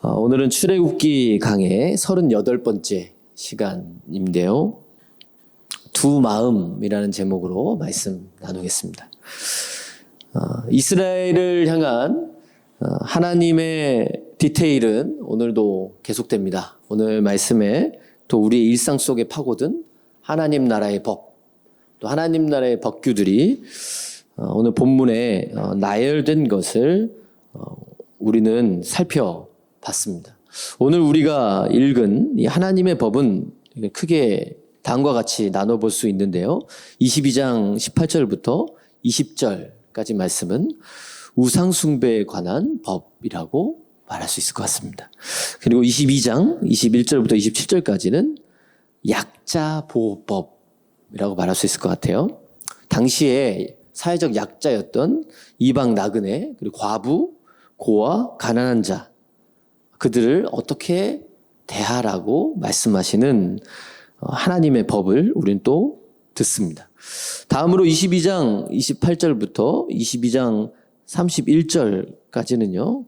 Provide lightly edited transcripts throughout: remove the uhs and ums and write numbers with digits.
오늘은 출애굽기 강의 38번째 시간인데요. 두 마음이라는 제목으로 말씀 나누겠습니다. 이스라엘을 향한 하나님의 디테일은 오늘도 계속됩니다. 오늘 말씀에 또 우리의 일상 속에 파고든 하나님 나라의 법, 또 하나님 나라의 법규들이 오늘 본문에 나열된 것을 우리는 살펴봤습니다. 오늘 우리가 읽은 이 하나님의 법은 크게 다음과 같이 나눠볼 수 있는데요. 22장 18절부터 20절까지 말씀은 우상숭배에 관한 법이라고 말할 수 있을 것 같습니다. 그리고 22장 21절부터 27절까지는 약자보호법이라고 말할 수 있을 것 같아요. 당시에 사회적 약자였던 이방 나그네, 그리고 과부, 고아, 가난한 자, 그들을 어떻게 대하라고 말씀하시는 하나님의 법을 우리는 또 듣습니다. 다음으로 22장 28절부터 22장 31절까지는요,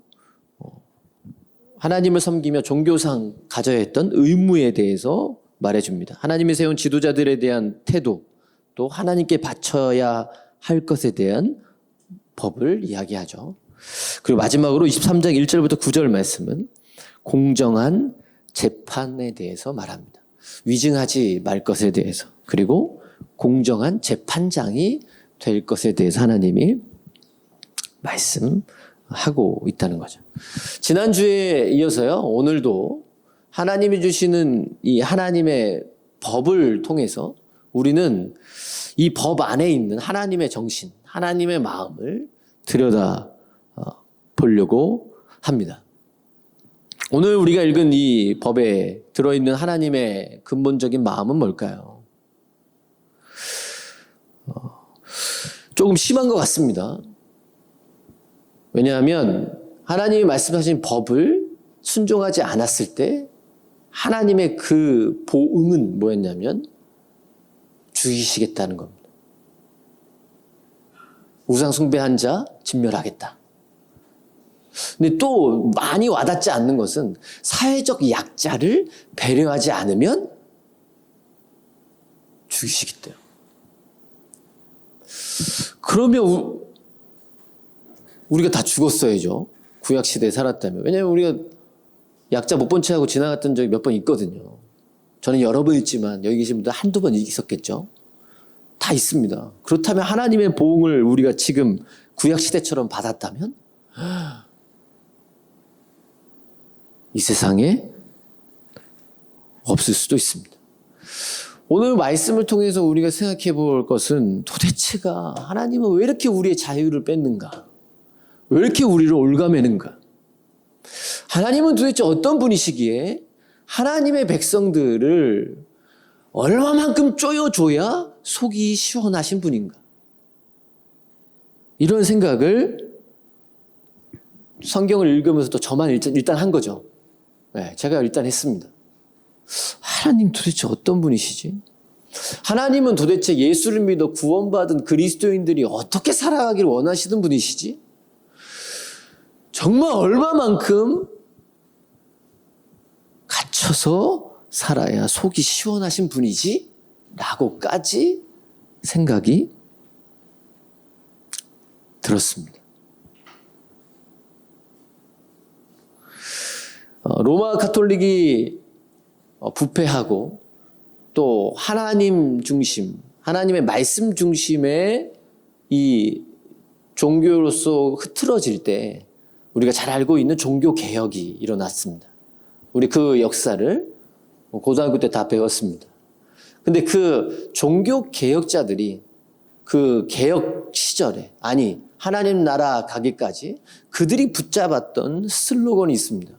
하나님을 섬기며 종교상 가져야 했던 의무에 대해서 말해줍니다. 하나님이 세운 지도자들에 대한 태도, 또 하나님께 바쳐야 할 것에 대한 법을 이야기하죠. 그리고 마지막으로 23장 1절부터 9절 말씀은 공정한 재판에 대해서 말합니다. 위증하지 말 것에 대해서, 그리고 공정한 재판장이 될 것에 대해서 하나님이 말씀하고 있다는 거죠. 지난주에 이어서요, 오늘도 하나님이 주시는 이 하나님의 법을 통해서 우리는 이 법 안에 있는 하나님의 정신, 하나님의 마음을 들여다 보려고 합니다. 오늘 우리가 읽은 이 법에 들어있는 하나님의 근본적인 마음은 뭘까요? 조금 심한 것 같습니다. 왜냐하면 하나님이 말씀하신 법을 순종하지 않았을 때 하나님의 그 보응은 뭐였냐면 죽이시겠다는 겁니다. 우상 숭배한 자 진멸하겠다. 근데 또 많이 와닿지 않는 것은 사회적 약자를 배려하지 않으면 죽이시겠대요. 그러면 우리가 다 죽었어야죠. 구약시대에 살았다면. 왜냐하면 우리가 약자 못 본 채 하고 지나갔던 적이 몇 번 있거든요. 저는 여러 번 있지만 여기 계신 분들 한두 번 있었겠죠. 다 있습니다. 그렇다면 하나님의 보응을 우리가 지금 구약시대처럼 받았다면 이 세상에 없을 수도 있습니다. 오늘 말씀을 통해서 우리가 생각해 볼 것은 도대체가 하나님은 왜 이렇게 우리의 자유를 뺏는가? 왜 이렇게 우리를 올가매는가? 하나님은 도대체 어떤 분이시기에 하나님의 백성들을 얼마만큼 쪼여줘야 속이 시원하신 분인가? 이런 생각을 성경을 읽으면서 또 저만 일단 한 거죠. 네, 제가 일단 했습니다. 하나님 도대체 어떤 분이시지? 하나님은 도대체 예수를 믿어 구원받은 그리스도인들이 어떻게 살아가기를 원하시는 분이시지? 정말 얼마만큼 갇혀서 살아야 속이 시원하신 분이지? 라고까지 생각이 들었습니다. 로마 가톨릭이 부패하고 또 하나님 중심, 하나님의 말씀 중심의 이 종교로서 흐트러질 때 우리가 잘 알고 있는 종교 개혁이 일어났습니다. 우리 그 역사를 고등학교 때 다 배웠습니다. 근데 그 종교 개혁자들이 그 개혁 시절에, 아니 하나님 나라 가기까지 그들이 붙잡았던 슬로건이 있습니다.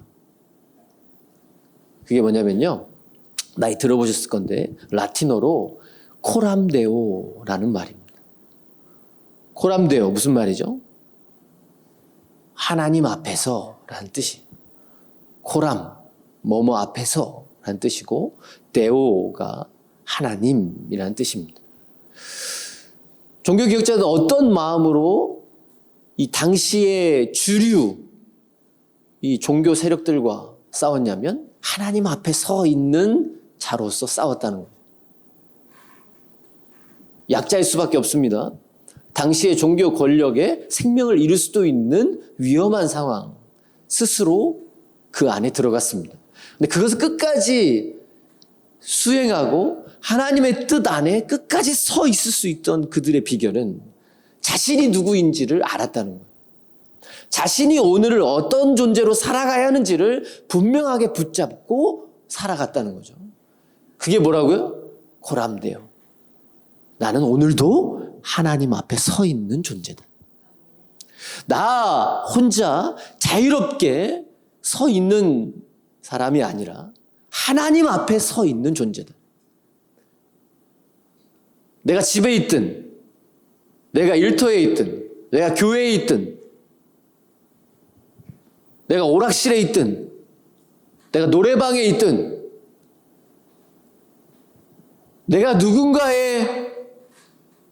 그게 뭐냐면요, 많이 들어보셨을 건데 라틴어로 코람데오라는 말입니다. 코람데오 무슨 말이죠? 하나님 앞에서 라는 뜻이, 코람 뭐뭐 앞에서 라는 뜻이고 데오가 하나님이라는 뜻입니다. 종교개혁자는 어떤 마음으로 이 당시의 주류, 이 종교 세력들과 싸웠냐면 하나님 앞에 서 있는 자로서 싸웠다는 거예요. 약자일 수밖에 없습니다. 당시의 종교 권력에 생명을 잃을 수도 있는 위험한 상황, 스스로 그 안에 들어갔습니다. 근데 그것을 끝까지 수행하고 하나님의 뜻 안에 끝까지 서 있을 수 있던 그들의 비결은 자신이 누구인지를 알았다는 거예요. 자신이 오늘을 어떤 존재로 살아가야 하는지를 분명하게 붙잡고 살아갔다는 거죠. 그게 뭐라고요? 고람되어. 나는 오늘도 하나님 앞에 서 있는 존재다. 나 혼자 자유롭게 서 있는 사람이 아니라 하나님 앞에 서 있는 존재다. 내가 집에 있든, 내가 일터에 있든, 내가 교회에 있든, 내가 오락실에 있든, 내가 노래방에 있든, 내가 누군가의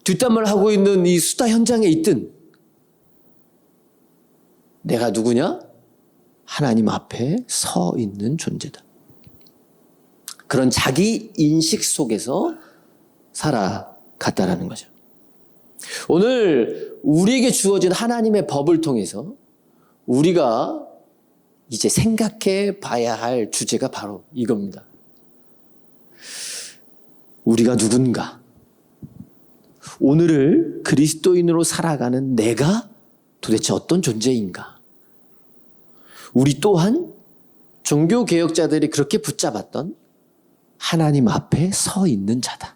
뒷담화를 하고 있는 이 수다 현장에 있든, 내가 누구냐? 하나님 앞에 서 있는 존재다. 그런 자기 인식 속에서 살아갔다라는 거죠. 오늘 우리에게 주어진 하나님의 법을 통해서 우리가 이제 생각해 봐야 할 주제가 바로 이겁니다. 우리가 누군가? 오늘을 그리스도인으로 살아가는 내가 도대체 어떤 존재인가? 우리 또한 종교개혁자들이 그렇게 붙잡았던 하나님 앞에 서 있는 자다.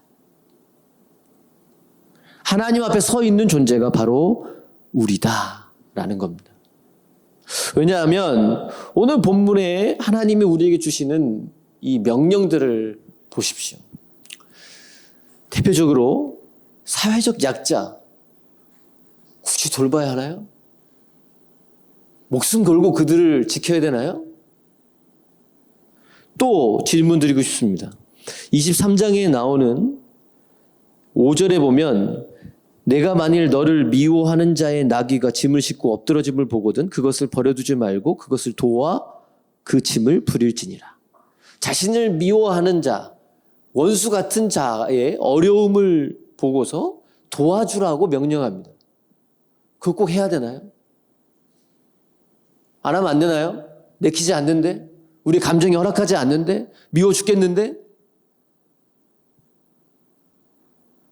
하나님 앞에 서 있는 존재가 바로 우리다라는 겁니다. 왜냐하면 오늘 본문에 하나님이 우리에게 주시는 이 명령들을 보십시오. 대표적으로 사회적 약자, 굳이 돌봐야 하나요? 목숨 걸고 그들을 지켜야 되나요? 또 질문 드리고 싶습니다. 23장에 나오는 5절에 보면 내가 만일 너를 미워하는 자의 나귀가 짐을 싣고 엎드러짐을 보거든 그것을 버려두지 말고 그것을 도와 그 짐을 부릴지니라. 자신을 미워하는 자, 원수 같은 자의 어려움을 보고서 도와주라고 명령합니다. 그거 꼭 해야 되나요? 안 하면 안 되나요? 내키지 않는데? 우리 감정이 허락하지 않는데? 미워 죽겠는데?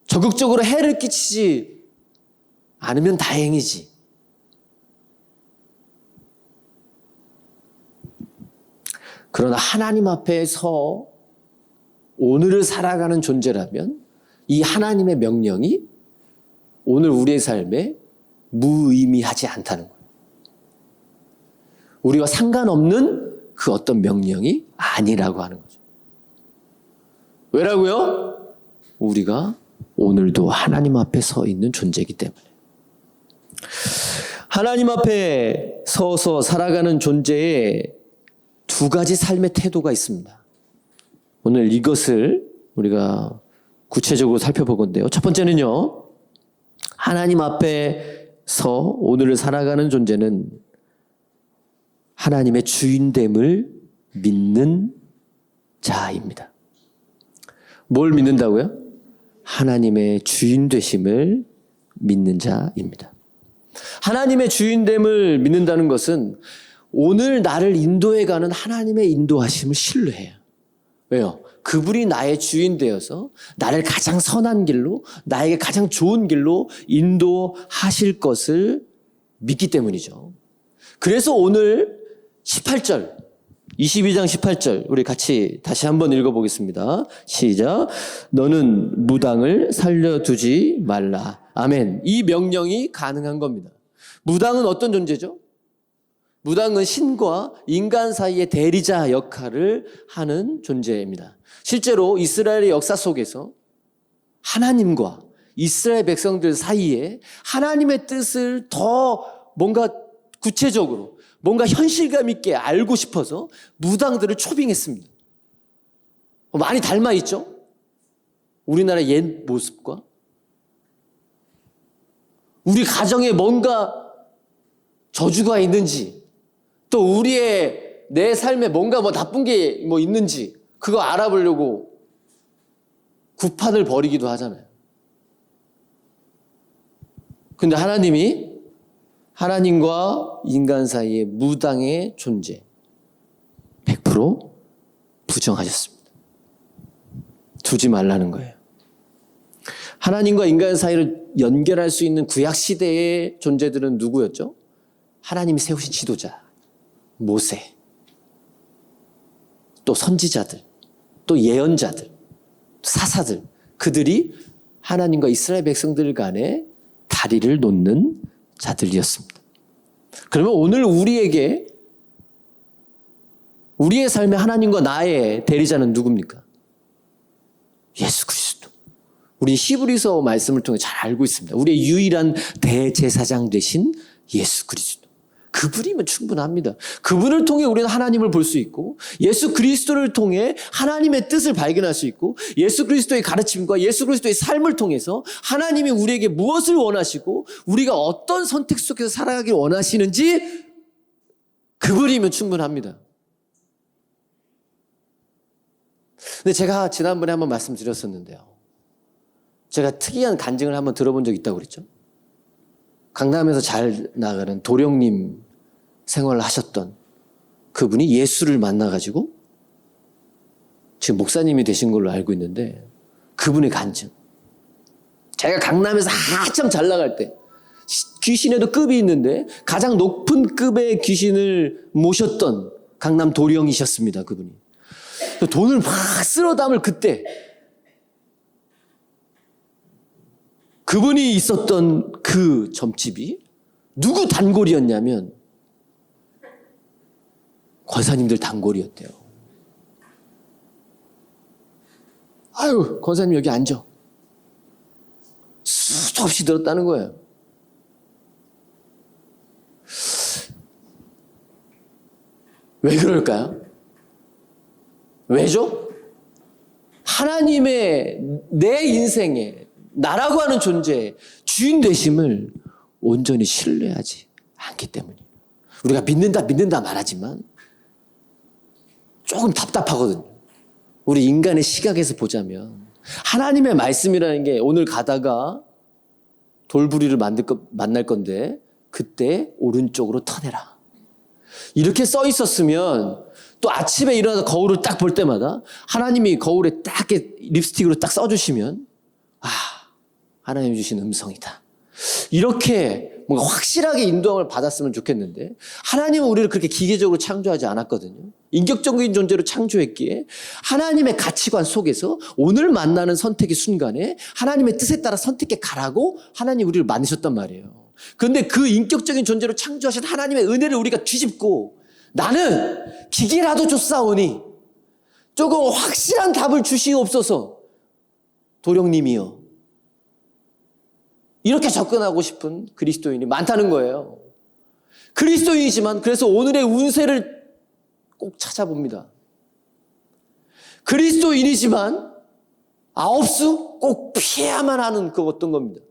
적극적으로 해를 끼치지 않으면 다행이지. 그러나 하나님 앞에서 오늘을 살아가는 존재라면 이 하나님의 명령이 오늘 우리의 삶에 무의미하지 않다는 거예요. 우리와 상관없는 그 어떤 명령이 아니라고 하는 거죠. 왜라고요? 우리가 오늘도 하나님 앞에 서 있는 존재이기 때문에. 하나님 앞에 서서 살아가는 존재에 두 가지 삶의 태도가 있습니다. 오늘 이것을 우리가 구체적으로 살펴보건데요. 첫 번째는요. 하나님 앞에서 오늘을 살아가는 존재는 하나님의 주인됨을 믿는 자입니다. 뭘 믿는다고요? 하나님의 주인 되심을 믿는 자입니다. 하나님의 주인됨을 믿는다는 것은 오늘 나를 인도해가는 하나님의 인도하심을 신뢰해요. 왜요? 그분이 나의 주인 되어서 나를 가장 선한 길로, 나에게 가장 좋은 길로 인도하실 것을 믿기 때문이죠. 그래서 오늘 18절, 22장 18절 우리 같이 다시 한번 읽어보겠습니다. 시작. 너는 무당을 살려두지 말라. 아멘. 이 명령이 가능한 겁니다. 무당은 어떤 존재죠? 무당은 신과 인간 사이의 대리자 역할을 하는 존재입니다. 실제로 이스라엘의 역사 속에서 하나님과 이스라엘 백성들 사이에 하나님의 뜻을 더 뭔가 구체적으로 뭔가 현실감 있게 알고 싶어서 무당들을 초빙했습니다. 많이 닮아 있죠? 우리나라의 옛 모습과. 우리 가정에 뭔가 저주가 있는지, 또 우리의 내 삶에 뭔가 뭐 나쁜 게 뭐 있는지 그거 알아보려고 구판을 벌이기도 하잖아요. 근데 하나님이 하나님과 인간 사이의 무당의 존재 100% 부정하셨습니다. 두지 말라는 거예요. 하나님과 인간 사이를 연결할 수 있는 구약 시대의 존재들은 누구였죠? 하나님이 세우신 지도자, 모세, 또 선지자들, 또 예언자들, 사사들, 그들이 하나님과 이스라엘 백성들 간에 다리를 놓는 자들이었습니다. 그러면 오늘 우리에게 우리의 삶에 하나님과 나의 대리자는 누굽니까? 예수 그리스도. 우리 히브리서 말씀을 통해 잘 알고 있습니다. 우리의 유일한 대제사장 되신 예수 그리스도. 그분이면 충분합니다. 그분을 통해 우리는 하나님을 볼 수 있고 예수 그리스도를 통해 하나님의 뜻을 발견할 수 있고 예수 그리스도의 가르침과 예수 그리스도의 삶을 통해서 하나님이 우리에게 무엇을 원하시고 우리가 어떤 선택 속에서 살아가길 원하시는지 그분이면 충분합니다. 근데 제가 지난번에 한번 말씀드렸었는데요. 제가 특이한 간증을 한번 들어본 적 있다고 그랬죠. 강남에서 잘 나가는 도령님 생활을 하셨던 그분이 예수를 만나가지고 지금 목사님이 되신 걸로 알고 있는데 그분의 간증. 제가 강남에서 한참 잘 나갈 때 귀신에도 급이 있는데 가장 높은 급의 귀신을 모셨던 강남 도령이셨습니다. 그분이. 돈을 막 쓸어 담을 그때 그분이 있었던 그 점집이 누구 단골이었냐면 권사님들 단골이었대요. 아유, 권사님 여기 앉아. 수도 없이 들었다는 거예요. 왜 그럴까요? 왜죠? 하나님의 내 인생에 나라고 하는 존재의 주인 되심을 온전히 신뢰하지 않기 때문이에요. 우리가 믿는다 말하지만 조금 답답하거든요. 우리 인간의 시각에서 보자면 하나님의 말씀이라는 게 오늘 가다가 돌부리를 만날 건데 그때 오른쪽으로 터내라. 이렇게 써 있었으면 또 아침에 일어나서 거울을 딱 볼 때마다 하나님이 거울에 딱 립스틱으로 딱 써주시면 하나님 주신 음성이다. 이렇게 뭔가 확실하게 인도함을 받았으면 좋겠는데 하나님은 우리를 그렇게 기계적으로 창조하지 않았거든요. 인격적인 존재로 창조했기에 하나님의 가치관 속에서 오늘 만나는 선택의 순간에 하나님의 뜻에 따라 선택해 가라고 하나님 우리를 만드셨단 말이에요. 그런데 그 인격적인 존재로 창조하신 하나님의 은혜를 우리가 뒤집고 나는 기계라도 줬사오니 조금 확실한 답을 주시옵소서 도령님이요. 이렇게 접근하고 싶은 그리스도인이 많다는 거예요. 그리스도인이지만 그래서 오늘의 운세를 꼭 찾아봅니다. 그리스도인이지만 9수 꼭 피해야만 하는 그 어떤 겁니다.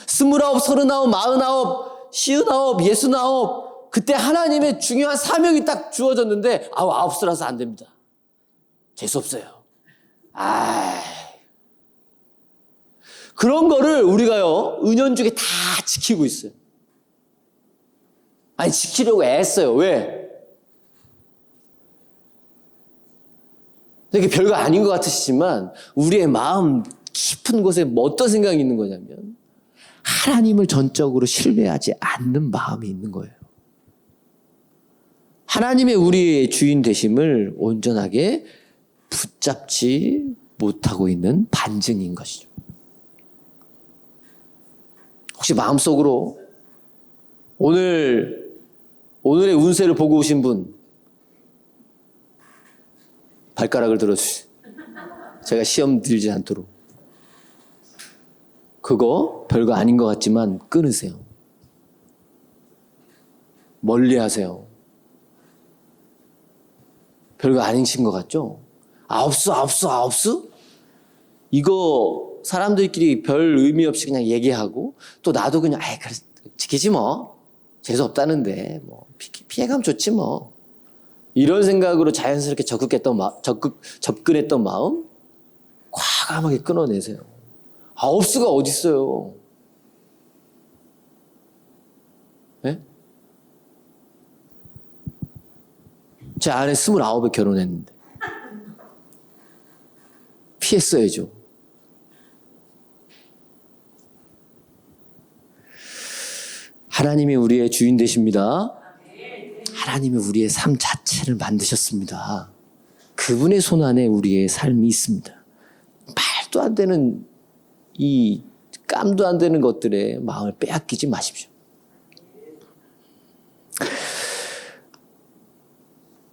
29, 39, 49, 59, 69 그때 하나님의 중요한 사명이 딱 주어졌는데 9수라서 안 됩니다. 재수없어요. 그런 거를 우리가요 은연중에 다 지키고 있어요. 아니 지키려고 애써요. 왜? 되게 별거 아닌 것 같으시지만 우리의 마음 깊은 곳에 어떤 생각이 있는 거냐면 하나님을 전적으로 신뢰하지 않는 마음이 있는 거예요. 하나님의 우리의 주인 되심을 온전하게 붙잡지 못하고 있는 반증인 것이죠. 혹시 마음속으로 오늘의 운세를 보고 오신 분 발가락을 들어주세요. 제가 시험 들지 않도록. 그거 별거 아닌 것 같지만 끊으세요. 멀리 하세요. 별거 아니신 것 같죠? 9수? 이거 사람들끼리 별 의미 없이 그냥 얘기하고 또 나도 그냥 그래 지키지 뭐 재수 없다는데 뭐 피해가면 좋지 뭐. 이런 생각으로 자연스럽게 접근했던 마음 과감하게 끊어내세요. 없수가 어디 있어요? 네? 제 아내 29에 결혼했는데 피했어야죠. 하나님이 우리의 주인 되십니다. 하나님이 우리의 삶 자체를 만드셨습니다. 그분의 손 안에 우리의 삶이 있습니다. 말도 안 되는 이 깜도 안 되는 것들에 마음을 빼앗기지 마십시오.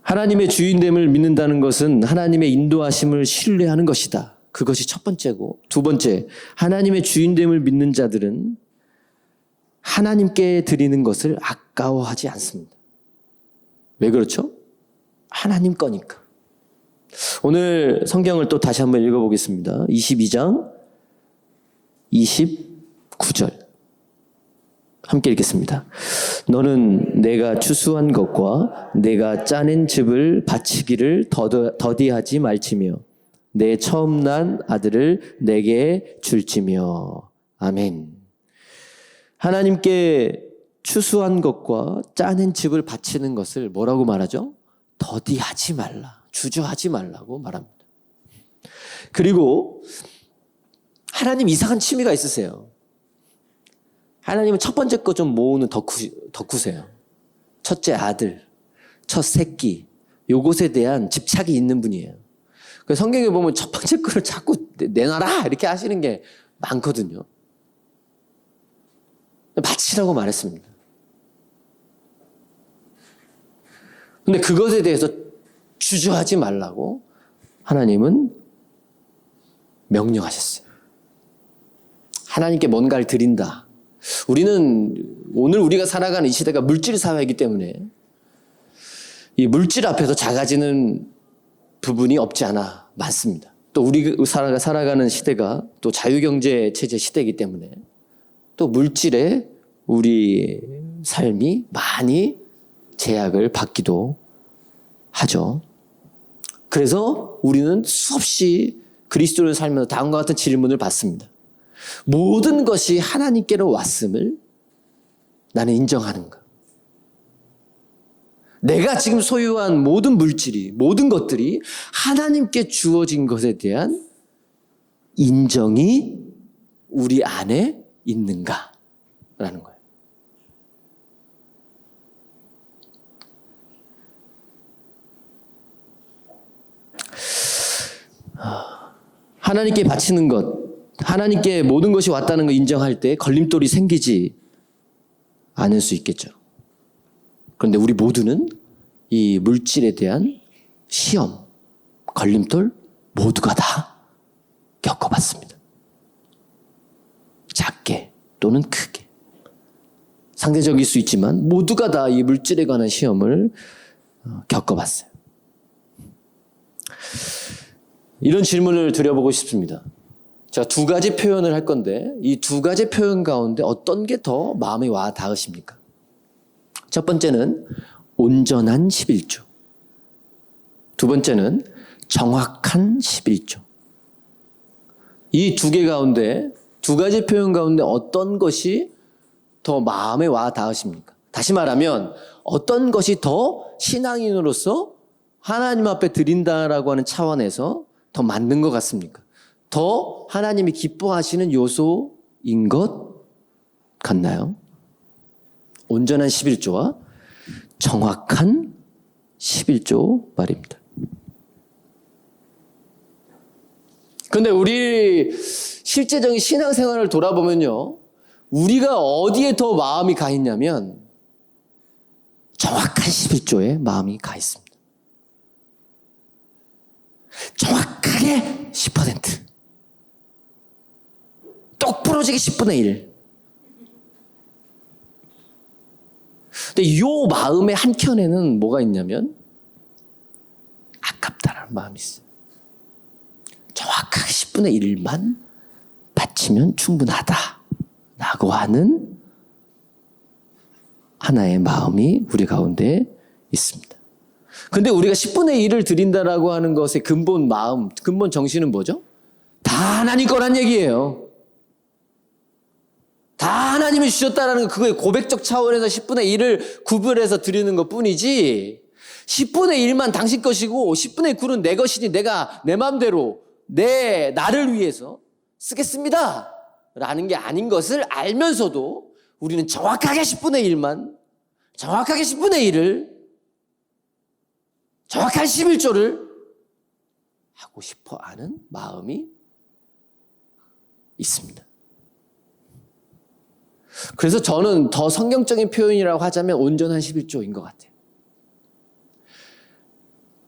하나님의 주인됨을 믿는다는 것은 하나님의 인도하심을 신뢰하는 것이다. 그것이 첫 번째고, 두 번째, 하나님의 주인됨을 믿는 자들은 하나님께 드리는 것을 아까워하지 않습니다. 왜 그렇죠? 하나님 거니까. 오늘 성경을 또 다시 한번 읽어보겠습니다. 22장 29절 함께 읽겠습니다. 너는 내가 추수한 것과 내가 짜낸 즙을 바치기를 더디하지 말지며 내 처음 난 아들을 내게 줄지며. 아멘. 하나님께 추수한 것과 짜낸 즙을 바치는 것을 뭐라고 말하죠? 더디하지 말라, 주저하지 말라고 말합니다. 그리고 하나님 이상한 취미가 있으세요. 하나님은 첫 번째 거 좀 모으는 덕후세요. 첫째 아들, 첫 새끼, 요것에 대한 집착이 있는 분이에요. 그래서 성경에 보면 첫 번째 거를 자꾸 내놔라 이렇게 하시는 게 많거든요. 바치라고 말했습니다. 근데 그것에 대해서 주저하지 말라고 하나님은 명령하셨어요. 하나님께 뭔가를 드린다. 오늘 우리가 살아가는 이 시대가 물질 사회이기 때문에 이 물질 앞에서 작아지는 부분이 없지 않아 많습니다. 또 우리가 살아가는 시대가 또 자유경제 체제 시대이기 때문에 또 물질에 우리 삶이 많이 제약을 받기도 하죠. 그래서 우리는 수없이 그리스도를 살면서 다음과 같은 질문을 받습니다. 모든 것이 하나님께로 왔음을 나는 인정하는가? 내가 지금 소유한 모든 물질이, 모든 것들이 하나님께 주어진 것에 대한 인정이 우리 안에 있는가? 라는 거예요. 하나님께 바치는 것, 하나님께 모든 것이 왔다는 걸 인정할 때 걸림돌이 생기지 않을 수 있겠죠. 그런데 우리 모두는 이 물질에 대한 시험, 걸림돌 모두가 다 겪어봤습니다. 작게 또는 크게. 상대적일 수 있지만 모두가 다 이 물질에 관한 시험을 겪어봤어요. 이런 질문을 드려보고 싶습니다. 제가 두 가지 표현을 할 건데 이 두 가지 표현 가운데 어떤 게 더 마음에 와 닿으십니까? 첫 번째는 온전한 11조. 두 번째는 정확한 11조. 이 두 개 가운데, 두 가지 표현 가운데 어떤 것이 더 마음에 와 닿으십니까? 다시 말하면 어떤 것이 더 신앙인으로서 하나님 앞에 드린다라고 하는 차원에서 더 맞는 것 같습니까? 더 하나님이 기뻐하시는 요소인 것 같나요? 온전한 11조와 정확한 11조 말입니다. 그런데 우리 실제적인 신앙생활을 돌아보면요, 우리가 어디에 더 마음이 가 있냐면 정확한 11조에 마음이 가 있습니다. 정확하게 10%. 똑부러지게 10분의 1. 근데 이 마음의 한켠에는 뭐가 있냐면 아깝다라는 마음이 있어요. 정확하게 10분의 1만 바치면 충분하다 라고 하는 하나의 마음이 우리 가운데 있습니다. 근데 우리가 10분의 1을 드린다라고 하는 것의 근본 마음, 근본 정신은 뭐죠? 다 하나님 거란 얘기예요. 다 하나님이 주셨다라는 그거의 고백적 차원에서 10분의 1을 구별해서 드리는 것 뿐이지 10분의 1만 당신 것이고 10분의 9는 내 것이니 내가 내 마음대로 나를 위해서 쓰겠습니다 라는 게 아닌 것을 알면서도 우리는 정확하게 10분의 1만 정확하게 10분의 1을 정확한 11조를 하고 싶어 하는 마음이 있습니다. 그래서 저는 더 성경적인 표현이라고 하자면 온전한 11조인 것 같아요.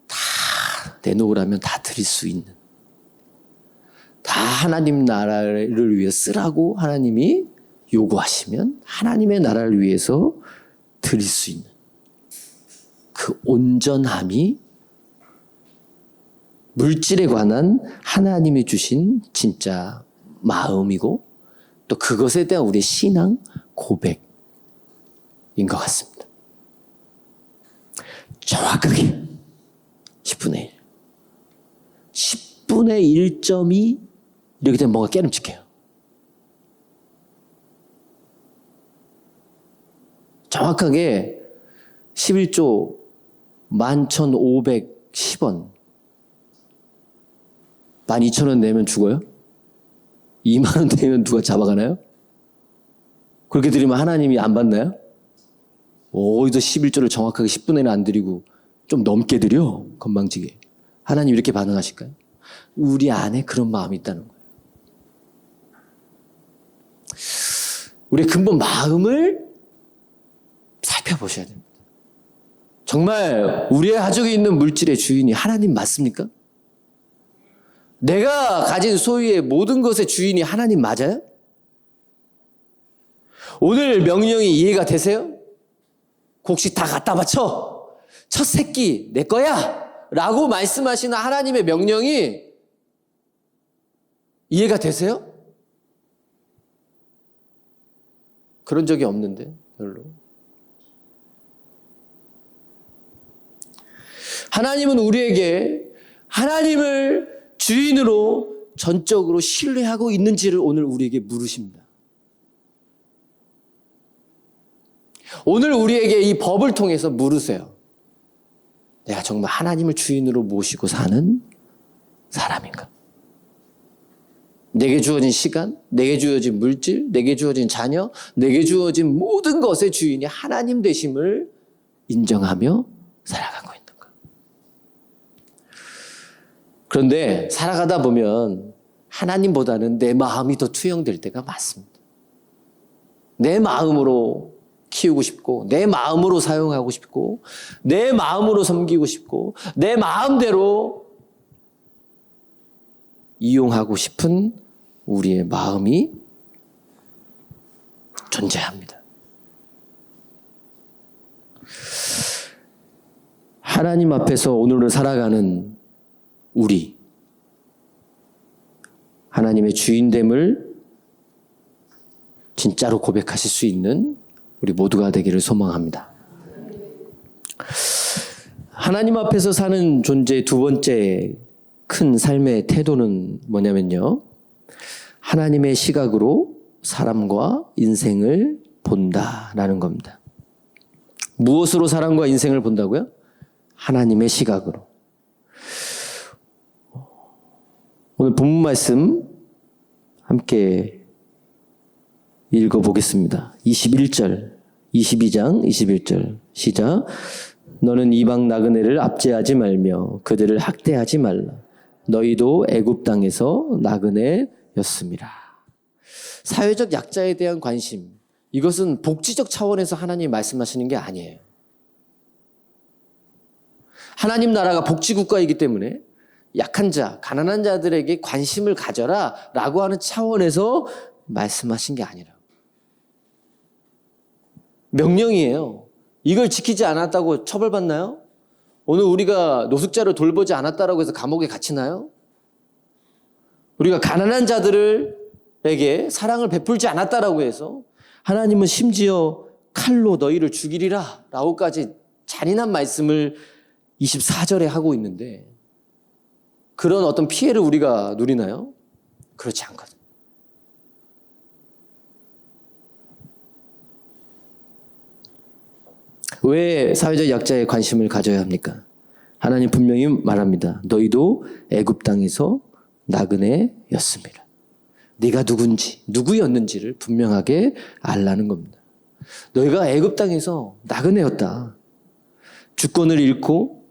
다 내놓으라면 다 드릴 수 있는, 다 하나님 나라를 위해 쓰라고 하나님이 요구하시면 하나님의 나라를 위해서 드릴 수 있는 그 온전함이 물질에 관한 하나님이 주신 진짜 마음이고 또 그것에 대한 우리의 신앙 고백인 것 같습니다. 정확하게 10분의 1. 10분의 1점이 이렇게 되면 뭔가 깨름칙해요. 정확하게 11조 11,510원 12,000원 내면 죽어요? 2만 원 내면 누가 잡아가나요? 그렇게 드리면 하나님이 안 받나요? 어디서 11조를 정확하게 10분의 1 안 드리고 좀 넘게 드려? 건방지게. 하나님 이렇게 반응하실까요? 우리 안에 그런 마음이 있다는 거예요. 우리의 근본 마음을 살펴보셔야 됩니다. 정말 우리의 가족에 있는 물질의 주인이 하나님 맞습니까? 내가 가진 소유의 모든 것의 주인이 하나님 맞아요? 오늘 명령이 이해가 되세요? 곡식 다 갖다 바쳐. 첫 새끼 내 거야. 라고 말씀하시는 하나님의 명령이 이해가 되세요? 그런 적이 없는데 별로. 하나님은 우리에게 하나님을 주인으로 전적으로 신뢰하고 있는지를 오늘 우리에게 물으십니다. 오늘 우리에게 이 법을 통해서 물으세요. 내가 정말 하나님을 주인으로 모시고 사는 사람인가? 내게 주어진 시간, 내게 주어진 물질, 내게 주어진 자녀, 내게 주어진 모든 것의 주인이 하나님 되심을 인정하며 살아가고 있는가? 그런데 살아가다 보면 하나님보다는 내 마음이 더 투영될 때가 많습니다. 내 마음으로 키우고 싶고, 내 마음으로 사용하고 싶고, 내 마음으로 섬기고 싶고, 내 마음대로 이용하고 싶은 우리의 마음이 존재합니다. 하나님 앞에서 오늘을 살아가는 우리, 하나님의 주인됨을 진짜로 고백하실 수 있는 우리 모두가 되기를 소망합니다. 하나님 앞에서 사는 존재의 두 번째 큰 삶의 태도는 뭐냐면요, 하나님의 시각으로 사람과 인생을 본다라는 겁니다. 무엇으로 사람과 인생을 본다고요? 하나님의 시각으로. 오늘 본문 말씀 함께 읽어보겠습니다. 21절, 22장 21절 시작. 너는 이방 나그네를 압제하지 말며 그들을 학대하지 말라. 너희도 애굽 땅에서 나그네였음이라. 사회적 약자에 대한 관심, 이것은 복지적 차원에서 하나님이 말씀하시는 게 아니에요. 하나님 나라가 복지국가이기 때문에 약한 자, 가난한 자들에게 관심을 가져라 라고 하는 차원에서 말씀하신 게 아니라 명령이에요. 이걸 지키지 않았다고 처벌받나요? 오늘 우리가 노숙자를 돌보지 않았다라고 해서 감옥에 갇히나요? 우리가 가난한 자들에게 사랑을 베풀지 않았다라고 해서 하나님은 심지어 칼로 너희를 죽이리라 라고까지 잔인한 말씀을 24절에 하고 있는데 그런 어떤 피해를 우리가 누리나요? 그렇지 않거든. 왜 사회적 약자에 관심을 가져야 합니까? 하나님 분명히 말합니다. 너희도 애굽 땅에서 나그네였습니다. 네가 누군지, 누구였는지를 분명하게 알라는 겁니다. 너희가 애굽 땅에서 나그네였다. 주권을 잃고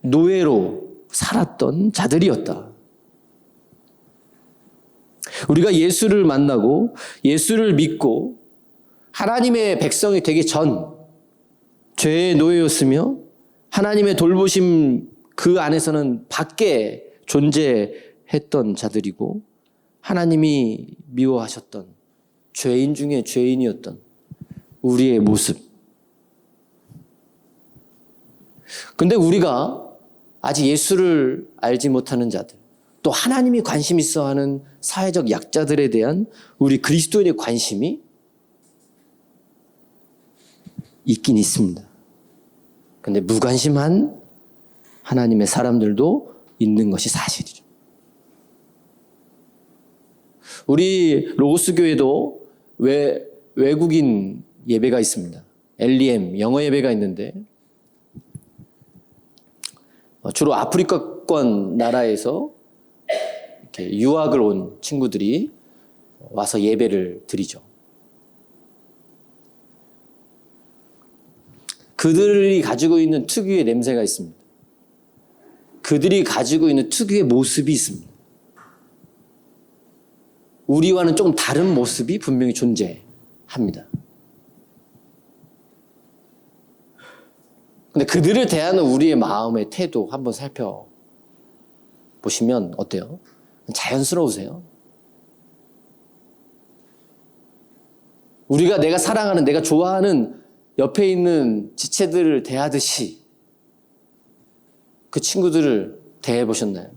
노예로 살았던 자들이었다. 우리가 예수를 만나고 예수를 믿고 하나님의 백성이 되기 전 죄의 노예였으며 하나님의 돌보심 그 안에서는 밖에 존재했던 자들이고 하나님이 미워하셨던 죄인 중에 죄인이었던 우리의 모습. 근데 우리가 아직 예수를 알지 못하는 자들, 또 하나님이 관심 있어 하는 사회적 약자들에 대한 우리 그리스도인의 관심이 있긴 있습니다. 근데 무관심한 하나님의 사람들도 있는 것이 사실이죠. 우리 로고스 교회도 외국인 예배가 있습니다. LEM 영어 예배가 있는데 주로 아프리카권 나라에서 이렇게 유학을 온 친구들이 와서 예배를 드리죠. 그들이 가지고 있는 특유의 냄새가 있습니다. 그들이 가지고 있는 특유의 모습이 있습니다. 우리와는 조금 다른 모습이 분명히 존재합니다. 근데 그들을 대하는 우리의 마음의 태도 한번 살펴보시면 어때요? 자연스러우세요? 우리가 내가 사랑하는, 내가 좋아하는 옆에 있는 지체들을 대하듯이 그 친구들을 대해보셨나요?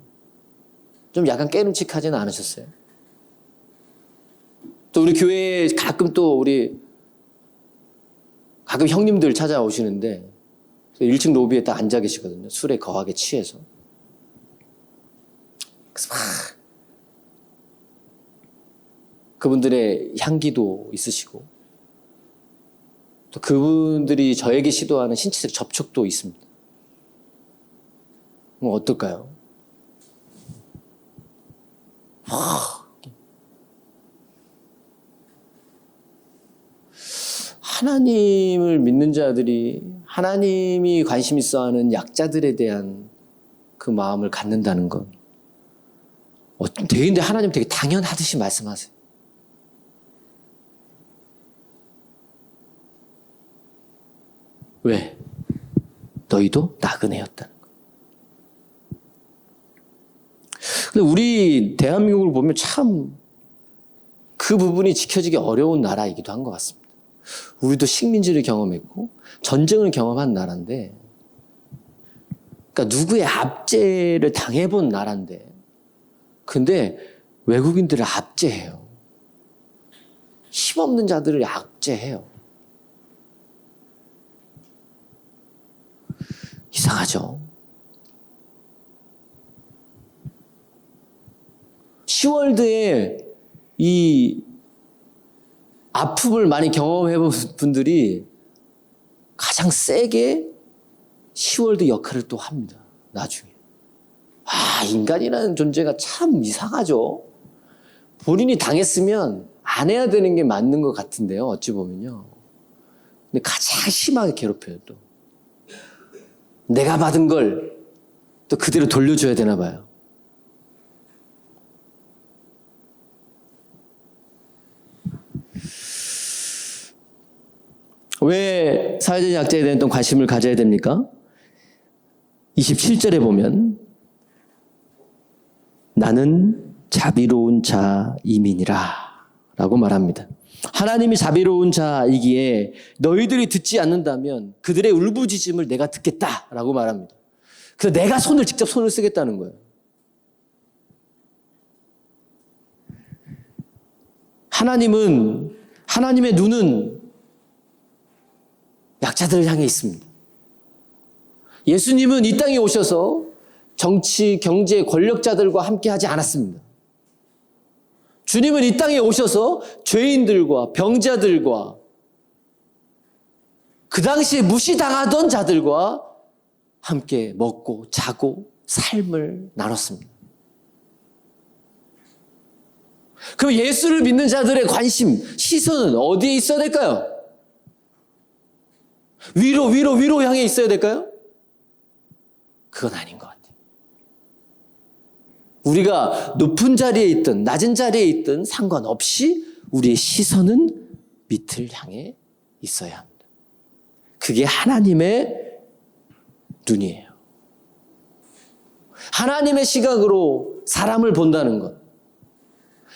좀 약간 깨름칙하지는 않으셨어요? 또 우리 교회에 가끔 형님들 찾아오시는데 1층 로비에 딱 앉아 계시거든요. 술에 거하게 취해서. 그래서 막 그분들의 향기도 있으시고 또 그분들이 저에게 시도하는 신체적 접촉도 있습니다. 그럼 어떨까요? 하나님을 믿는 자들이 하나님이 관심 있어 하는 약자들에 대한 그 마음을 갖는다는 건 되게 하나님 되게 당연하듯이 말씀하세요. 왜? 너희도 나그네였다는 거. 근데 우리 대한민국을 보면 참 그 부분이 지켜지기 어려운 나라이기도 한 것 같습니다. 우리도 식민지를 경험했고 전쟁을 경험한 나라인데, 그러니까 누구의 압제를 당해본 나라인데, 근데 외국인들을 압제해요. 힘없는 자들을 압제해요. 이상하죠? 10월드에 이 아픔을 많이 경험해본 분들이 가장 세게 10월드 역할을 또 합니다. 나중에. 인간이라는 존재가 참 이상하죠. 본인이 당했으면 안 해야 되는 게 맞는 것 같은데요. 어찌 보면요. 근데 가장 심하게 괴롭혀요. 또 내가 받은 걸 또 그대로 돌려줘야 되나 봐요. 왜 사회적 약자에 대한 또 관심을 가져야 됩니까? 27절에 보면 나는 자비로운 자이민이라 라고 말합니다. 하나님이 자비로운 자이기에 너희들이 듣지 않는다면 그들의 울부짖음을 내가 듣겠다라고 말합니다. 그래서 내가 직접 손을 쓰겠다는 거예요. 하나님의 눈은 약자들을 향해 있습니다. 예수님은 이 땅에 오셔서 정치, 경제, 권력자들과 함께 하지 않았습니다. 주님은 이 땅에 오셔서 죄인들과 병자들과 그 당시에 무시당하던 자들과 함께 먹고 자고 삶을 나눴습니다. 그럼 예수를 믿는 자들의 관심, 시선은 어디에 있어야 될까요? 위로 향해 있어야 될까요? 그건 아닌 것 같아요. 우리가 높은 자리에 있든 낮은 자리에 있든 상관없이 우리의 시선은 밑을 향해 있어야 합니다. 그게 하나님의 눈이에요. 하나님의 시각으로 사람을 본다는 것.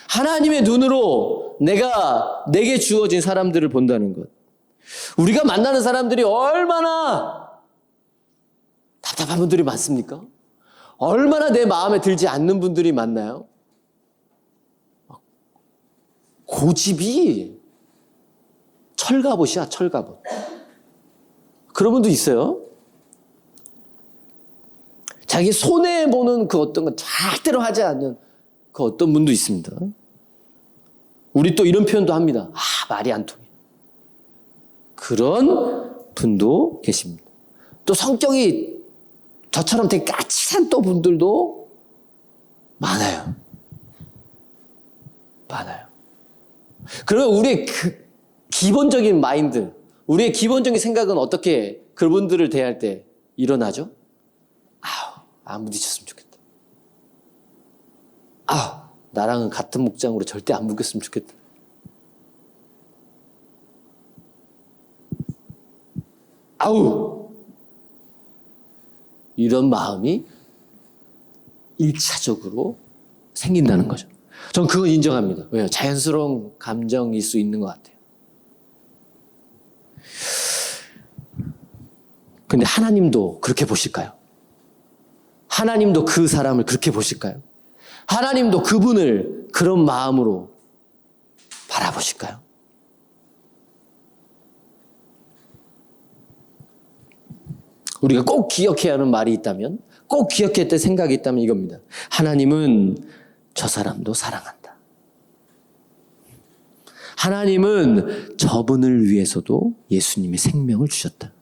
하나님의 눈으로 내게 주어진 사람들을 본다는 것. 우리가 만나는 사람들이 얼마나 답답한 분들이 많습니까? 얼마나 내 마음에 들지 않는 분들이 많나요? 고집이 철갑옷이야, 철갑옷. 그런 분도 있어요. 자기 손해보는 그 어떤 건 절대로 하지 않는 그 어떤 분도 있습니다. 우리 또 이런 표현도 합니다. 말이 안 통해. 그런 분도 계십니다. 또 성격이 저처럼 되게 까칠한 또 분들도 많아요. 그러면 우리의 그 기본적인 마인드, 우리의 기본적인 생각은 어떻게 그분들을 대할 때 일어나죠? 안 부딪혔으면 좋겠다. 나랑은 같은 목장으로 절대 안 묶였으면 좋겠다. 이런 마음이 1차적으로 생긴다는 거죠. 전 그건 인정합니다. 왜요? 자연스러운 감정일 수 있는 것 같아요. 근데 하나님도 그렇게 보실까요? 하나님도 그 사람을 그렇게 보실까요? 하나님도 그분을 그런 마음으로 바라보실까요? 우리가 꼭 기억해야 하는 말이 있다면, 꼭 기억해야 될 생각이 있다면 이겁니다. 하나님은 저 사람도 사랑한다. 하나님은 저분을 위해서도 예수님의 생명을 주셨다.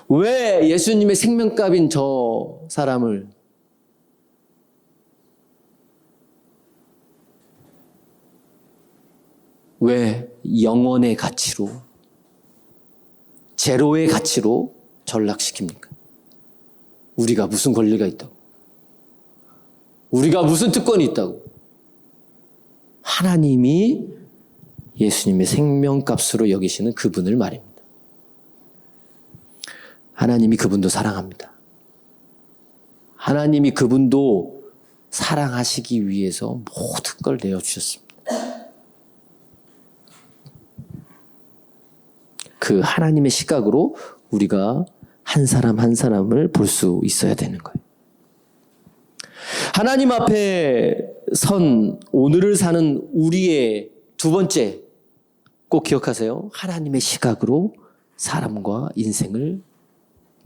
왜 예수님의 생명값인 저 사람을 왜 영원의 가치로, 제로의 가치로 전락시킵니까? 우리가 무슨 권리가 있다고? 우리가 무슨 특권이 있다고? 하나님이 예수님의 생명값으로 여기시는 그분을 말입니다. 하나님이 그분도 사랑합니다. 하나님이 그분도 사랑하시기 위해서 모든 걸 내어주셨습니다. 그 하나님의 시각으로 우리가 한 사람 한 사람을 볼 수 있어야 되는 거예요. 하나님 앞에 선 오늘을 사는 우리의 두 번째, 꼭 기억하세요. 하나님의 시각으로 사람과 인생을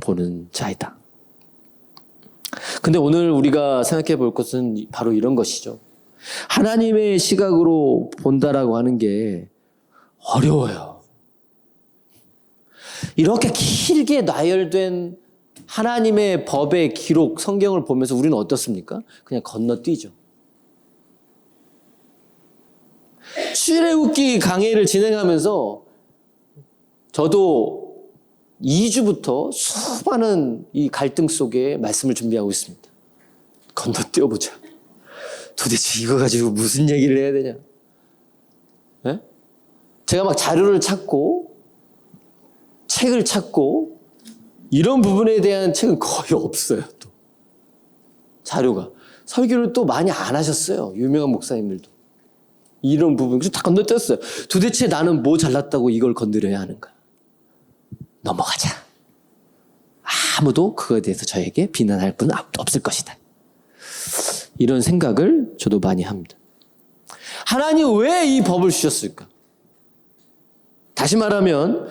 보는 자이다. 근데 오늘 우리가 생각해 볼 것은 바로 이런 것이죠. 하나님의 시각으로 본다라고 하는 게 어려워요. 이렇게 길게 나열된 하나님의 법의 기록, 성경을 보면서 우리는 어떻습니까? 그냥 건너뛰죠. 출애굽기 강해를 진행하면서 저도 2주부터 수많은 이 갈등 속에 말씀을 준비하고 있습니다. 건너뛰어보자. 도대체 이거 가지고 무슨 얘기를 해야 되냐? 네? 제가 막 자료를 찾고 책을 찾고 이런 부분에 대한 책은 거의 없어요. 또 자료가. 설교를 또 많이 안 하셨어요. 유명한 목사님들도. 이런 부분 그래서 다 건너뛰었어요. 도대체 나는 뭐 잘났다고 이걸 건드려야 하는가? 넘어가자. 아무도 그거에 대해서 저에게 비난할 분은 없을 것이다. 이런 생각을 저도 많이 합니다. 하나님 왜 이 법을 주셨을까? 다시 말하면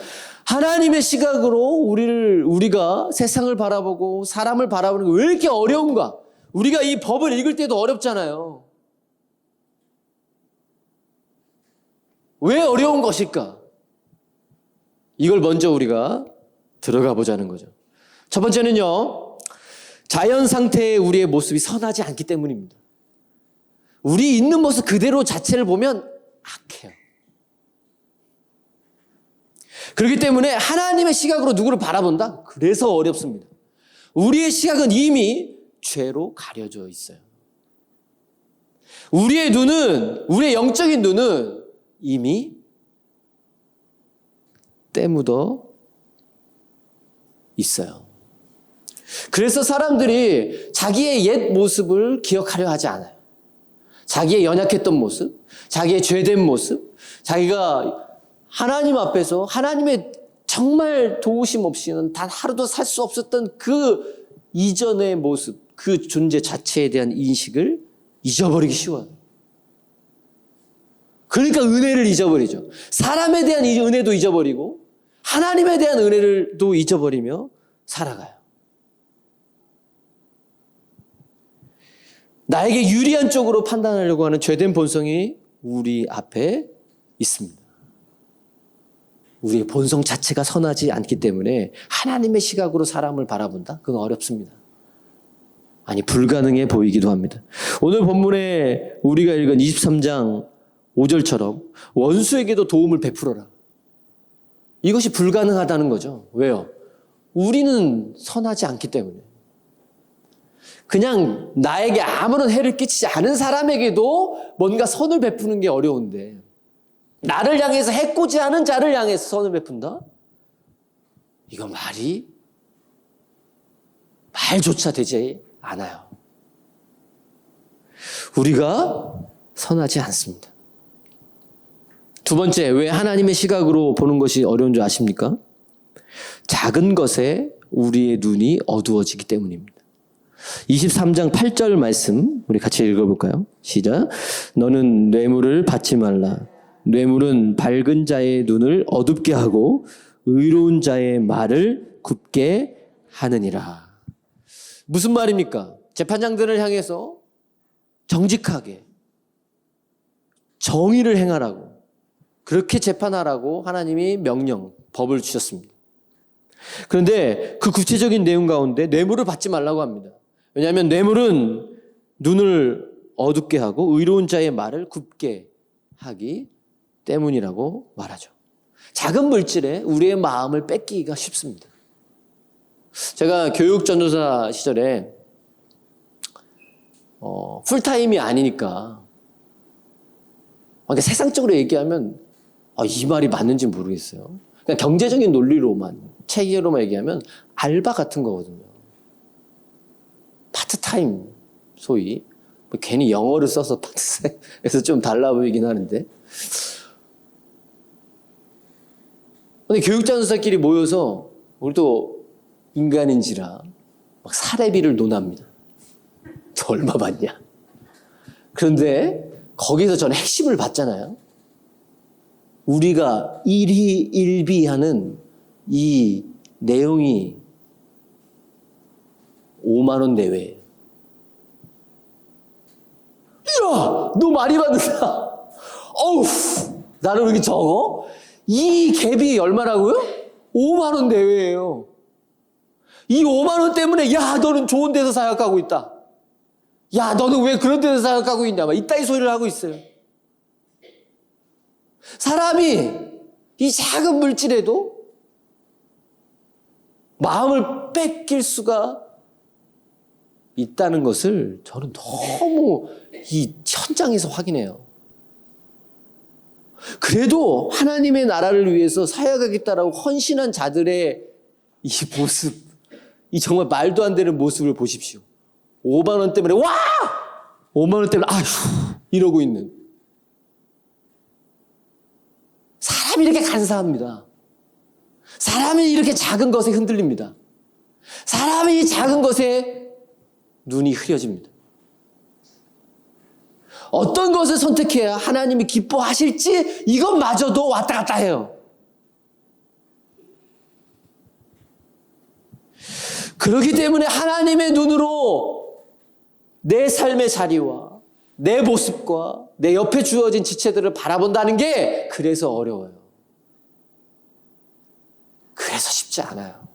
하나님의 시각으로 우리가 세상을 바라보고 사람을 바라보는 게 왜 이렇게 어려운가? 우리가 이 법을 읽을 때도 어렵잖아요. 왜 어려운 것일까? 이걸 먼저 우리가 들어가 보자는 거죠. 첫 번째는요, 자연 상태의 우리의 모습이 선하지 않기 때문입니다. 우리 있는 모습 그대로 자체를 보면 악해요. 그렇기 때문에 하나님의 시각으로 누구를 바라본다? 그래서 어렵습니다. 우리의 시각은 이미 죄로 가려져 있어요. 우리의 영적인 눈은 이미 때 묻어 있어요. 그래서 사람들이 자기의 옛 모습을 기억하려 하지 않아요. 자기의 연약했던 모습, 자기의 죄된 모습, 자기가 하나님 앞에서 하나님의 정말 도우심 없이는 단 하루도 살 수 없었던 그 이전의 모습, 그 존재 자체에 대한 인식을 잊어버리기 쉬워요. 그러니까 은혜를 잊어버리죠. 사람에 대한 은혜도 잊어버리고 하나님에 대한 은혜를도 잊어버리며 살아가요. 나에게 유리한 쪽으로 판단하려고 하는 죄된 본성이 우리 앞에 있습니다. 우리의 본성 자체가 선하지 않기 때문에 하나님의 시각으로 사람을 바라본다? 그건 어렵습니다. 아니, 불가능해 보이기도 합니다. 오늘 본문에 우리가 읽은 23장 5절처럼 원수에게도 도움을 베풀어라. 이것이 불가능하다는 거죠. 왜요? 우리는 선하지 않기 때문에. 그냥 나에게 아무런 해를 끼치지 않은 사람에게도 뭔가 선을 베푸는 게 어려운데 나를 향해서 해코지 않은 자를 향해서 선을 베푼다? 이건 말조차 되지 않아요. 우리가 선하지 않습니다. 두 번째, 왜 하나님의 시각으로 보는 것이 어려운 줄 아십니까? 작은 것에 우리의 눈이 어두워지기 때문입니다. 23장 8절 말씀 우리 같이 읽어볼까요? 시작. 너는 뇌물을 받지 말라. 뇌물은 밝은 자의 눈을 어둡게 하고 의로운 자의 말을 굽게 하느니라. 무슨 말입니까? 재판장들을 향해서 정직하게 정의를 행하라고, 그렇게 재판하라고 하나님이 법을 주셨습니다. 그런데 그 구체적인 내용 가운데 뇌물을 받지 말라고 합니다. 왜냐하면 뇌물은 눈을 어둡게 하고 의로운 자의 말을 굽게 하기 때문이라고 말하죠. 작은 물질에 우리의 마음을 뺏기기가 쉽습니다. 제가 교육 전도사 시절에 풀타임이 아니니까 세상적으로 얘기하면 이 말이 맞는지 모르겠어요. 그냥 경제적인 논리로만, 체계로만 얘기하면 알바 같은 거거든요. 파트타임, 소위. 괜히 영어를 써서 파트타임에서 좀 달라 보이긴 하는데. 근데 교육전도사끼리 모여서 우리도 인간인지라 막 사례비를 논합니다. 너 얼마 받냐? 그런데 거기서 저는 핵심을 봤잖아요. 우리가 일희일비하는 이 내용이 5만 원 내외예요. 이야, 너 많이 받는다. 어우, 나는 왜 이렇게 적어? 이 갭이 얼마라고요? 5만 원 내외예요. 이 5만 원 때문에 야, 너는 좋은 데서 사역하고 있다. 야, 너는 왜 그런 데서 사역하고 있냐? 막 이따위 소리를 하고 있어요. 사람이 이 작은 물질에도 마음을 뺏길 수가 있다는 것을 저는 너무 이 현장에서 확인해요. 그래도 하나님의 나라를 위해서 사역하겠다라고 헌신한 자들의 이 모습, 이 정말 말도 안 되는 모습을 보십시오. 5만 원 때문에 와! 5만 원 때문에 아휴! 이러고 있는. 사람이 이렇게 간사합니다. 사람이 이렇게 작은 것에 흔들립니다. 사람이 작은 것에 눈이 흐려집니다. 어떤 것을 선택해야 하나님이 기뻐하실지 이것마저도 왔다 갔다 해요. 그렇기 때문에 하나님의 눈으로 내 삶의 자리와 내 모습과 내 옆에 주어진 지체들을 바라본다는 게 그래서 어려워요. 그래서 쉽지 않아요.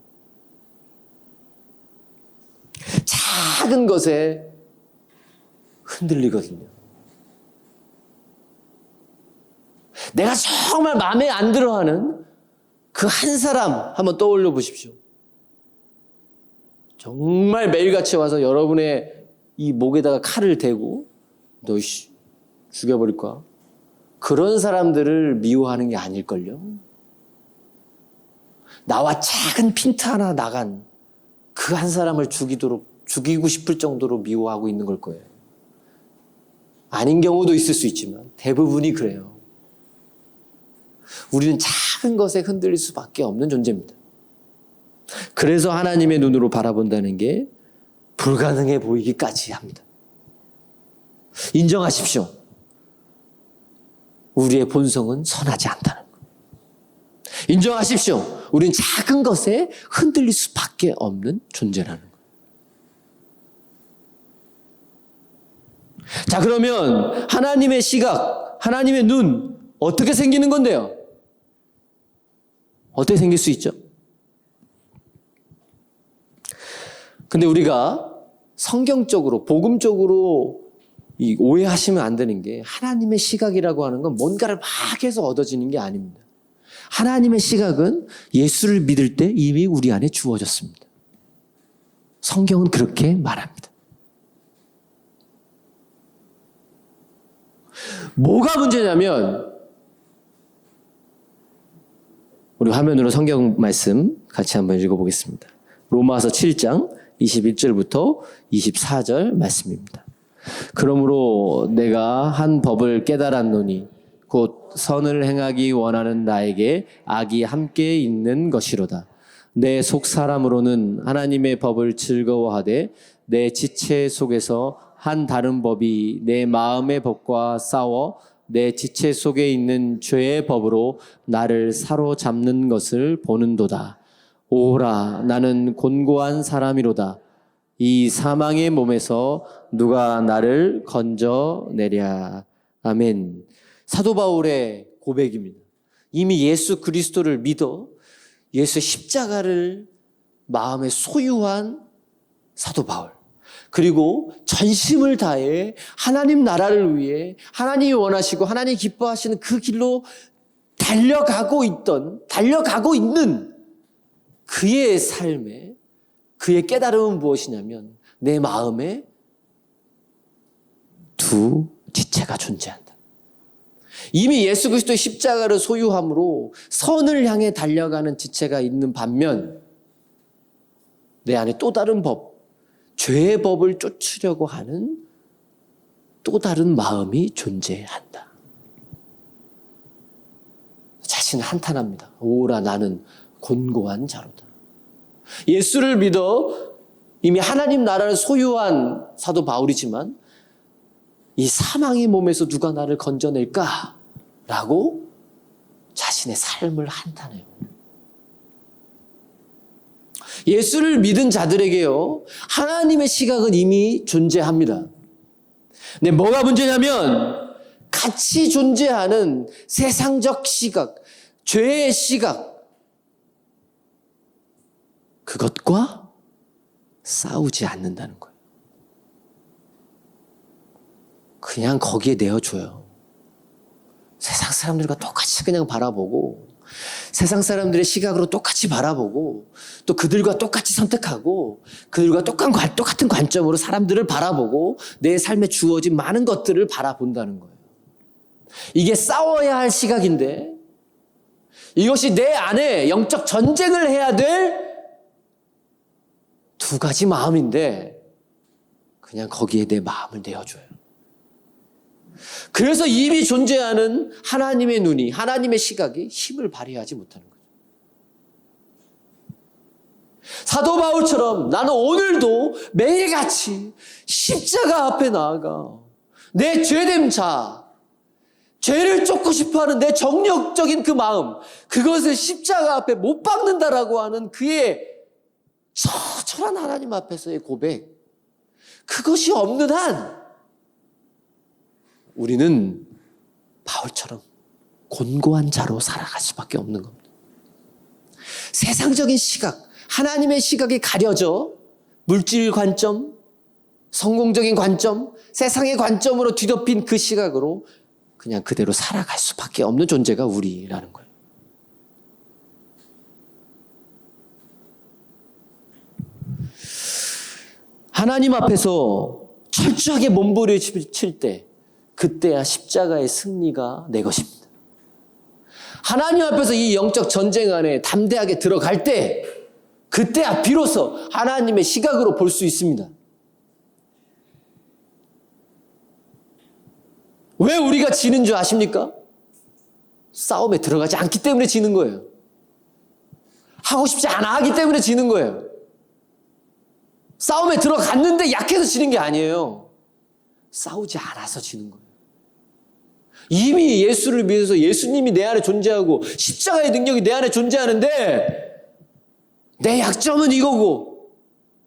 작은 것에 흔들리거든요. 내가 정말 마음에 안 들어하는 그 한 사람 한번 떠올려 보십시오. 정말 매일같이 와서 여러분의 이 목에다가 칼을 대고 너 죽여버릴 거야. 그런 사람들을 미워하는 게 아닐걸요. 나와 작은 핀트 하나 나간 그 한 사람을 죽이고 싶을 정도로 미워하고 있는 걸 거예요. 아닌 경우도 있을 수 있지만 대부분이 그래요. 우리는 작은 것에 흔들릴 수밖에 없는 존재입니다. 그래서 하나님의 눈으로 바라본다는 게 불가능해 보이기까지 합니다. 인정하십시오. 우리의 본성은 선하지 않다는 것. 인정하십시오. 우리는 작은 것에 흔들릴 수밖에 없는 존재라는 것. 자, 그러면 하나님의 시각, 하나님의 눈 어떻게 생기는 건데요? 어떻게 생길 수 있죠? 근데 우리가 성경적으로, 복음적으로 오해하시면 안 되는 게 하나님의 시각이라고 하는 건 뭔가를 막 해서 얻어지는 게 아닙니다. 하나님의 시각은 예수를 믿을 때 이미 우리 안에 주어졌습니다. 성경은 그렇게 말합니다. 뭐가 문제냐면 우리 화면으로 성경 말씀 같이 한번 읽어보겠습니다. 로마서 7장 21절부터 24절 말씀입니다. 그러므로 내가 한 법을 깨달았노니 곧 선을 행하기 원하는 나에게 악이 함께 있는 것이로다. 내 속 사람으로는 하나님의 법을 즐거워하되 내 지체 속에서 한 다른 법이 내 마음의 법과 싸워 내 지체 속에 있는 죄의 법으로 나를 사로잡는 것을 보는도다. 오라, 나는 곤고한 사람이로다. 이 사망의 몸에서 누가 나를 건져내랴. 아멘. 사도 바울의 고백입니다. 이미 예수 그리스도를 믿어 예수 십자가를 마음에 소유한 사도 바울. 그리고 전심을 다해 하나님 나라를 위해 하나님이 원하시고 하나님이 기뻐하시는 그 길로 달려가고 있는 그의 삶에 그의 깨달음은 무엇이냐면 내 마음에 두 지체가 존재한다. 이미 예수 그리스도의 십자가를 소유함으로 선을 향해 달려가는 지체가 있는 반면 내 안에 또 다른 법, 죄의 법을 쫓으려고 하는 또 다른 마음이 존재한다. 자신을 한탄합니다. 오라, 나는 곤고한 자로다. 예수를 믿어 이미 하나님 나라를 소유한 사도 바울이지만 이 사망의 몸에서 누가 나를 건져낼까? 라고 자신의 삶을 한탄해요. 예수를 믿은 자들에게요, 하나님의 시각은 이미 존재합니다. 근데 뭐가 문제냐면 같이 존재하는 세상적 시각, 죄의 시각, 그것과 싸우지 않는다는 거예요. 그냥 거기에 내어줘요. 세상 사람들과 똑같이 그냥 바라보고 세상 사람들의 시각으로 똑같이 바라보고 또 그들과 똑같이 선택하고 그들과 똑같은 관점으로 사람들을 바라보고 내 삶에 주어진 많은 것들을 바라본다는 거예요. 이게 싸워야 할 시각인데 이것이 내 안에 영적 전쟁을 해야 될 두 가지 마음인데 그냥 거기에 내 마음을 내어줘요. 그래서 이미 존재하는 하나님의 눈이, 하나님의 시각이 힘을 발휘하지 못하는 거죠. 사도 바울처럼 나는 오늘도 매일같이 십자가 앞에 나아가 내 죄됨 자, 죄를 쫓고 싶어하는 내 정력적인 그 마음, 그것을 십자가 앞에 못 박는다라고 하는 그의 처절한 하나님 앞에서의 고백, 그것이 없는 한 우리는 바울처럼 곤고한 자로 살아갈 수밖에 없는 겁니다. 세상적인 시각, 하나님의 시각이 가려져 물질 관점, 성공적인 관점, 세상의 관점으로 뒤덮인 그 시각으로 그냥 그대로 살아갈 수밖에 없는 존재가 우리라는 거예요. 하나님 앞에서 철저하게 몸부림칠 때, 그때야 십자가의 승리가 내 것입니다. 하나님 앞에서 이 영적 전쟁 안에 담대하게 들어갈 때, 그때야 비로소 하나님의 시각으로 볼 수 있습니다. 왜 우리가 지는 줄 아십니까? 싸움에 들어가지 않기 때문에 지는 거예요. 하고 싶지 않아 하기 때문에 지는 거예요. 싸움에 들어갔는데 약해서 지는 게 아니에요. 싸우지 않아서 지는 거예요. 이미 예수를 믿어서 예수님이 내 안에 존재하고 십자가의 능력이 내 안에 존재하는데 내 약점은 이거고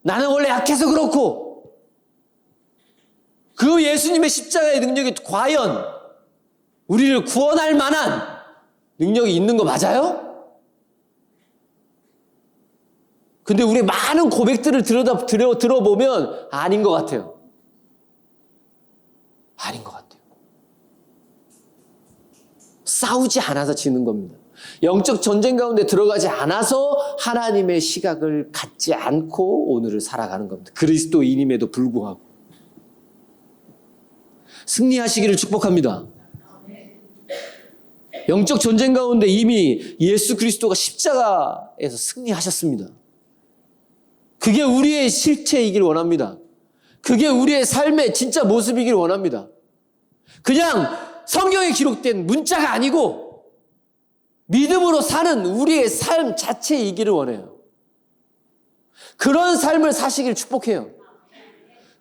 나는 원래 약해서 그렇고 그 예수님의 십자가의 능력이 과연 우리를 구원할 만한 능력이 있는 거 맞아요? 근데 우리 많은 고백들을 들어보면 아닌 것 같아요. 아닌 것 같아요. 싸우지 않아서 지는 겁니다. 영적 전쟁 가운데 들어가지 않아서 하나님의 시각을 갖지 않고 오늘을 살아가는 겁니다. 그리스도인임에도 불구하고. 승리하시기를 축복합니다. 영적 전쟁 가운데 이미 예수 그리스도가 십자가에서 승리하셨습니다. 그게 우리의 실체이길 원합니다. 그게 우리의 삶의 진짜 모습이길 원합니다. 그냥 성경에 기록된 문자가 아니고 믿음으로 사는 우리의 삶 자체이기를 원해요. 그런 삶을 사시길 축복해요.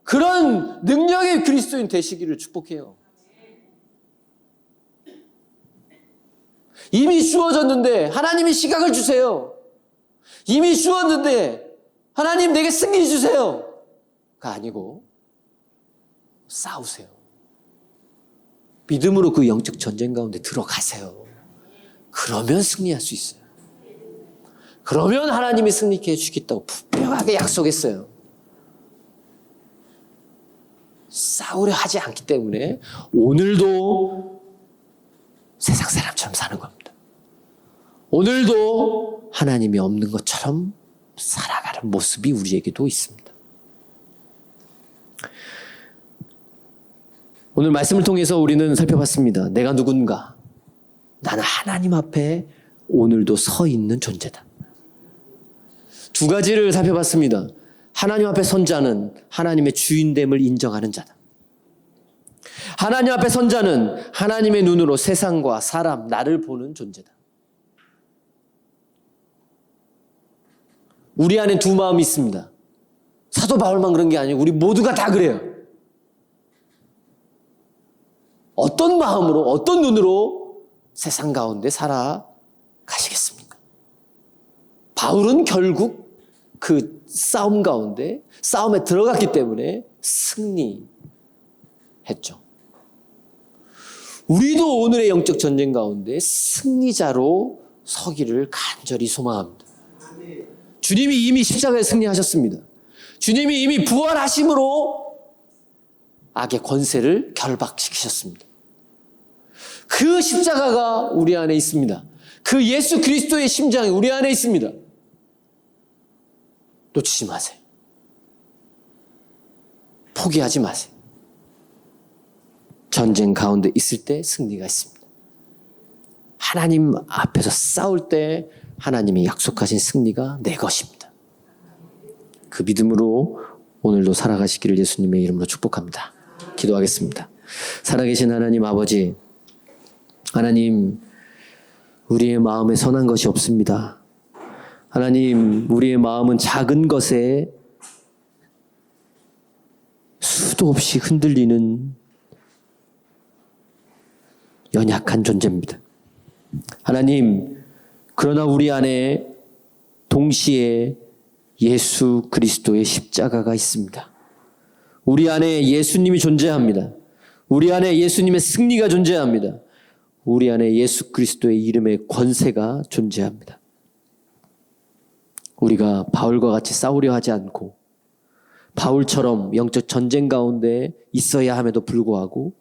그런 능력의 그리스도인 되시기를 축복해요. 이미 주어졌는데 하나님이 시각을 주세요. 이미 주었는데 하나님 내게 승리 주세요. 가 아니고 싸우세요. 믿음으로 그 영적 전쟁 가운데 들어가세요. 그러면 승리할 수 있어요. 그러면 하나님이 승리케 해주겠다고 분명하게 약속했어요. 싸우려 하지 않기 때문에 오늘도 세상 사람처럼 사는 겁니다. 오늘도 하나님이 없는 것처럼 살아가는 모습이 우리에게도 있습니다. 오늘 말씀을 통해서 우리는 살펴봤습니다. 내가 누군가? 나는 하나님 앞에 오늘도 서 있는 존재다. 두 가지를 살펴봤습니다. 하나님 앞에 선 자는 하나님의 주인됨을 인정하는 자다. 하나님 앞에 선 자는 하나님의 눈으로 세상과 사람, 나를 보는 존재다. 우리 안에 두 마음이 있습니다. 사도 바울만 그런 게 아니고 우리 모두가 다 그래요. 어떤 마음으로, 어떤 눈으로 세상 가운데 살아가시겠습니까? 바울은 결국 그 싸움 가운데 싸움에 들어갔기 때문에 승리했죠. 우리도 오늘의 영적 전쟁 가운데 승리자로 서기를 간절히 소망합니다. 주님이 이미 십자가에 승리하셨습니다. 주님이 이미 부활하심으로 악의 권세를 결박시키셨습니다. 그 십자가가 우리 안에 있습니다. 그 예수 그리스도의 심장이 우리 안에 있습니다. 놓치지 마세요. 포기하지 마세요. 전쟁 가운데 있을 때 승리가 있습니다. 하나님 앞에서 싸울 때 하나님이 약속하신 승리가 내 것입니다. 그 믿음으로 오늘도 살아가시기를 예수님의 이름으로 축복합니다. 기도하겠습니다. 살아계신 하나님 아버지, 하나님, 우리의 마음에 선한 것이 없습니다. 하나님, 우리의 마음은 작은 것에 수도 없이 흔들리는 연약한 존재입니다. 하나님, 그러나 우리 안에 동시에 예수 그리스도의 십자가가 있습니다. 우리 안에 예수님이 존재합니다. 우리 안에 예수님의 승리가 존재합니다. 우리 안에 예수 그리스도의 이름의 권세가 존재합니다. 우리가 바울과 같이 싸우려 하지 않고 바울처럼 영적 전쟁 가운데 있어야 함에도 불구하고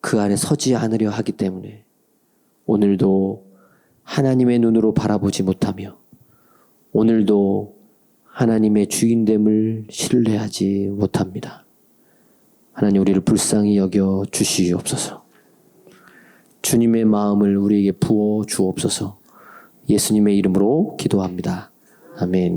그 안에 서지 않으려 하기 때문에 오늘도 하나님의 눈으로 바라보지 못하며 오늘도 하나님의 주인됨을 신뢰하지 못합니다. 하나님, 우리를 불쌍히 여겨 주시옵소서. 주님의 마음을 우리에게 부어 주옵소서. 예수님의 이름으로 기도합니다. 아멘.